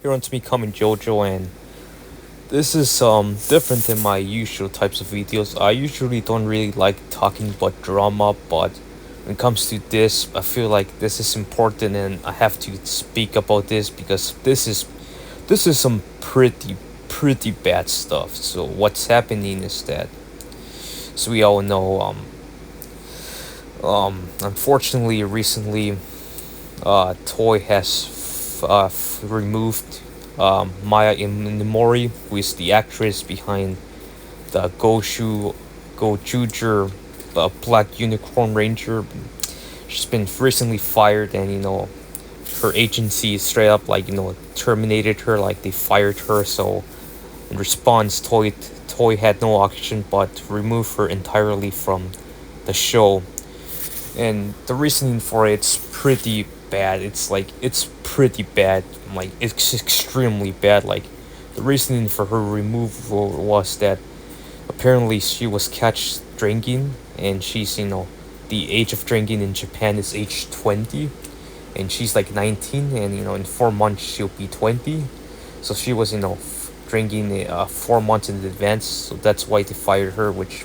Here on To Becoming JoJo, and this is different than my usual types of videos. I usually don't really like talking about drama, but when it comes to this, I feel like this is important and I have to speak about this because this is some pretty bad stuff. So what's happening is that, so we all know, unfortunately recently, Toy has removed Maya Imamori, who is the actress behind the Gojuger, the Black Unicorn Ranger. She's been recently fired, and her agency straight up terminated her, like they fired her. So in response, Toy had no option but to remove her entirely from the show, and the reasoning for it's pretty bad. It's pretty bad. Like it's extremely bad. Like the reasoning for her removal was that apparently she was catch drinking, and she's the age of drinking in Japan is age 20, and she's like 19, and in 4 months she'll be 20. So she was drinking 4 months in advance. So that's why they fired her, which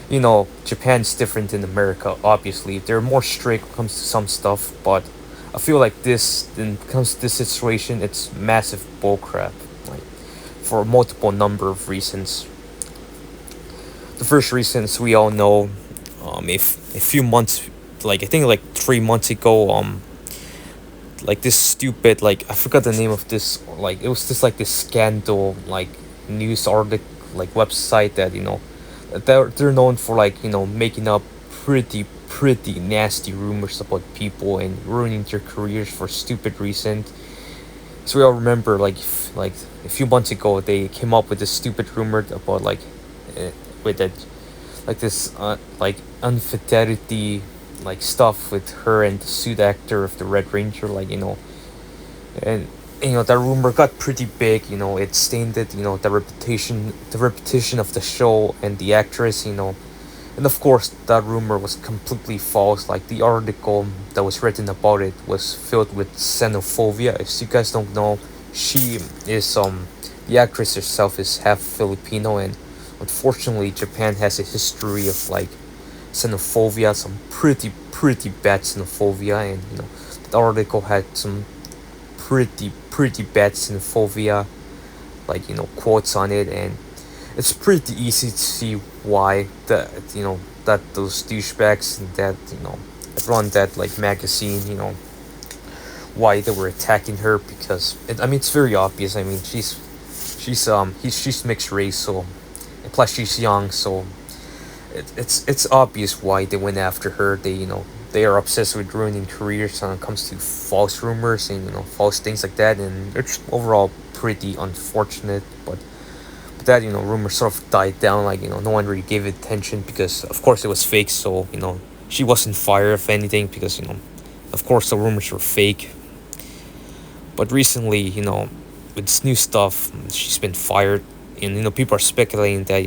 Japan's different than America. Obviously, they're more strict when it comes to some stuff, but I feel like this, when it comes to this situation, it's massive bullcrap. Like, for multiple number of reasons. The first reasons we all know, if a few months, like I think like 3 months ago, like this stupid, like I forgot the name of this, like it was just like this scandal, like news article, like website that they're known for, like making up pretty nasty rumors about people and ruining their careers for stupid reasons. So we all remember, like a few months ago they came up with this stupid rumor about with that, like this like infidelity, like stuff with her and the suit actor of the Red Ranger, and that rumor got pretty big. It stained it, the reputation of the show and the actress. And of course that rumor was completely false. Like the article that was written about it was filled with xenophobia. If you guys don't know, she is the actress herself is half Filipino, and unfortunately Japan has a history of like xenophobia, some pretty bad xenophobia. And the article had some pretty bad xenophobia, quotes on it. And it's pretty easy to see why that those douchebags that run that like magazine, why they were attacking her. Because it's very obvious. She's mixed race, so, and plus she's young, so it's obvious why they went after her. They are obsessed with ruining careers when it comes to false rumors and false things like that, and it's overall pretty unfortunate. But that rumor sort of died down. Like no one really gave it attention because of course it was fake. So she wasn't fired, if anything, because of course the rumors were fake. But recently, with this new stuff, she's been fired, and people are speculating that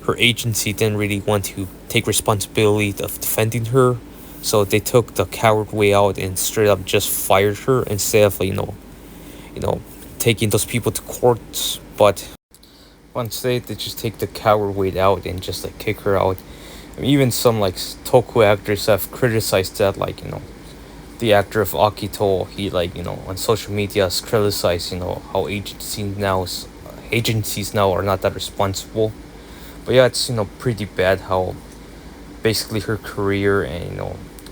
her agency didn't really want to take responsibility of defending her, so they took the coward way out and straight up just fired her instead of taking those people to court. But instead they just take the coward way out and just like kick her out. Even some like Toku actors have criticized that, the actor of Akito, he on social media has criticized how agencies now are not that responsible. But yeah, it's pretty bad how basically her career and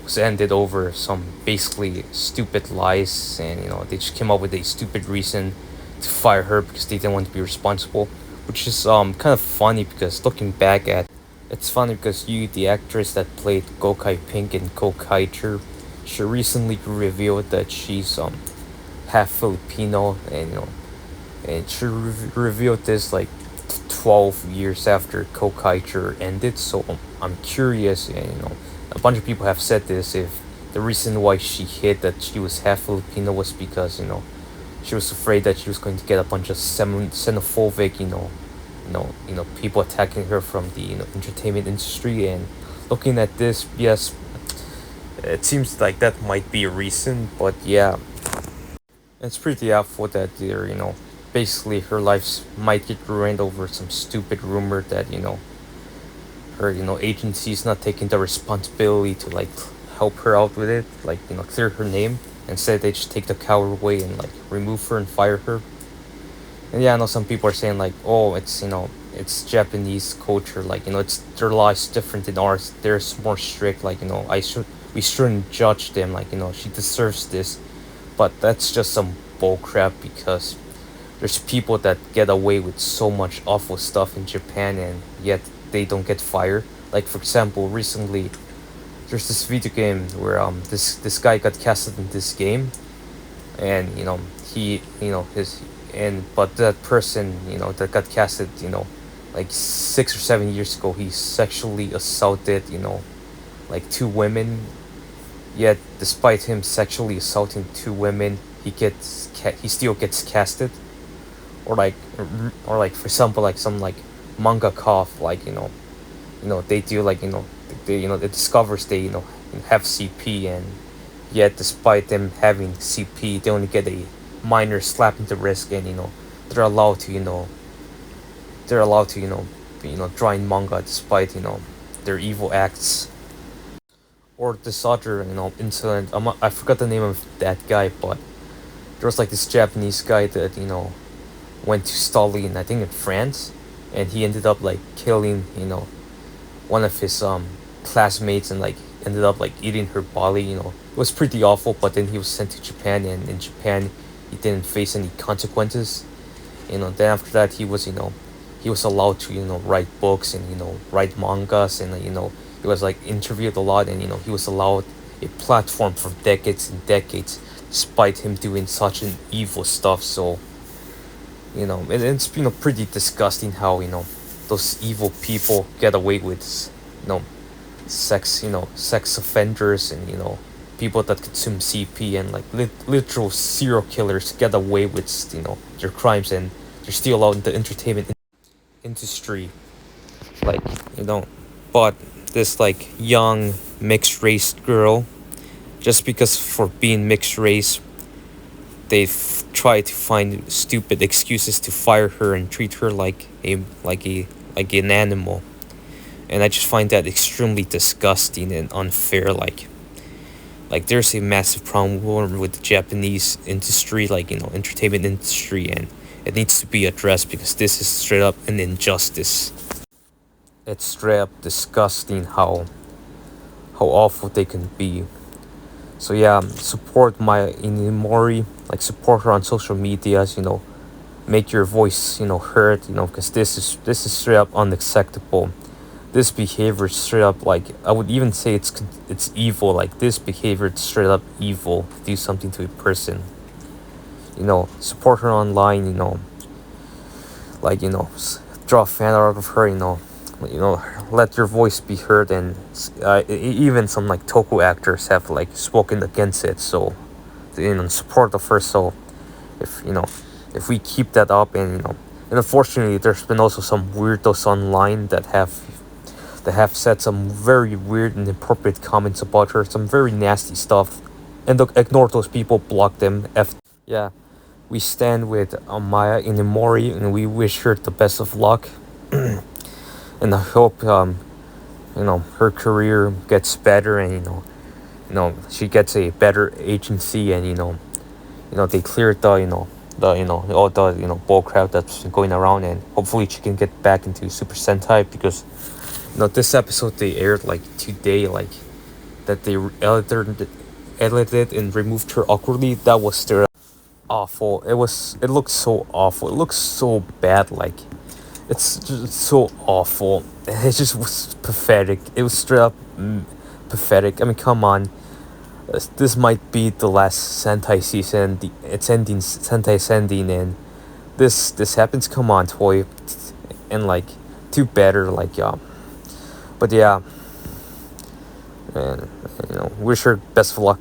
was ended over some basically stupid lies. And they just came up with a stupid reason to fire her because they didn't want to be responsible, which is kind of funny. Because looking back at it's funny because the actress that played Gokai Pink in Gokaiger, she recently revealed that she's half Filipino. And and she revealed this like 12 years after Gokaiger ended. So I'm curious, and a bunch of people have said this, if the reason why she hid that she was half Filipino was because she was afraid that she was going to get a bunch of xenophobic people attacking her from the entertainment industry. And looking at this, yes, it seems like that might be a reason. But yeah, It's pretty awful that they're, basically her life might get ruined over some stupid rumor that, her, agency's not taking the responsibility to, like, help her out with it, like, clear her name. Instead, they just take the cower away and, like, remove her and fire her. And yeah, I know some people are saying, like, oh, it's Japanese culture, like, it's their lives different than ours. They're more strict, like, we shouldn't judge them, like, she deserves this. But that's just some bullcrap because there's people that get away with so much awful stuff in Japan and yet they don't get fired. Like, for example, recently there's this video game where this guy got casted in this game, and he his and but that person that got casted, like 6 or 7 years ago, he sexually assaulted, like two women. Yet despite him sexually assaulting two women, he still gets casted. Or like for example, like some like manga cough, like they do, like it discovers they have CP, and yet despite them having CP, they only get a minor slap in the wrist, and they're allowed to draw in manga despite their evil acts. Or this other incident, I forgot the name of that guy, but there was like this Japanese guy that went to Stalin, I think in France, and he ended up like killing one of his classmates, and like ended up like eating her body. It was pretty awful. But then he was sent to Japan, and in Japan he didn't face any consequences. Then after that he was allowed to write books and write mangas, and he was like interviewed a lot, and he was allowed a platform for decades and decades despite him doing such an evil stuff. So it's pretty disgusting how those evil people get away with sex offenders, and people that consume CP, and like literal serial killers get away with their crimes, and they're still allowed in the entertainment industry. Like but this like young mixed race girl, just because for being mixed race, they've tried to find stupid excuses to fire her and treat her like an animal. And I just find that extremely disgusting and unfair. Like there's a massive problem with the Japanese industry, like entertainment industry, and it needs to be addressed because this is straight up an injustice. It's straight up disgusting how awful they can be. So yeah, support my Imamori, like support her on social medias, make your voice, heard, because this is straight up unacceptable. This behavior is straight up, like, I would even say it's evil. Like, this behavior is straight up evil to do something to a person. Support her online, like, draw fan art of her, let your voice be heard. And even some like toku actors have like spoken against it, so in support of her. So if we keep that up, and unfortunately there's been also some weirdos online that have said some very weird and inappropriate comments about her, some very nasty stuff, and ignore those people, block them. Yeah, we stand with Maya Imamori, and we wish her the best of luck. And I hope her career gets better, and she gets a better agency, and they clear all the bull crap that's been going around, and hopefully she can get back into Super Sentai, because this episode they aired like today, like that they edited and removed her awkwardly. That was still awful. It looked so awful. It looks so bad. Like, it's just so awful. It just was pathetic. It was straight up pathetic. I mean, come on. This might be the last Sentai season. It's ending. Sentai's ending, and this happens. Come on, Toy, and like do better. Like but yeah, and wish her best of luck.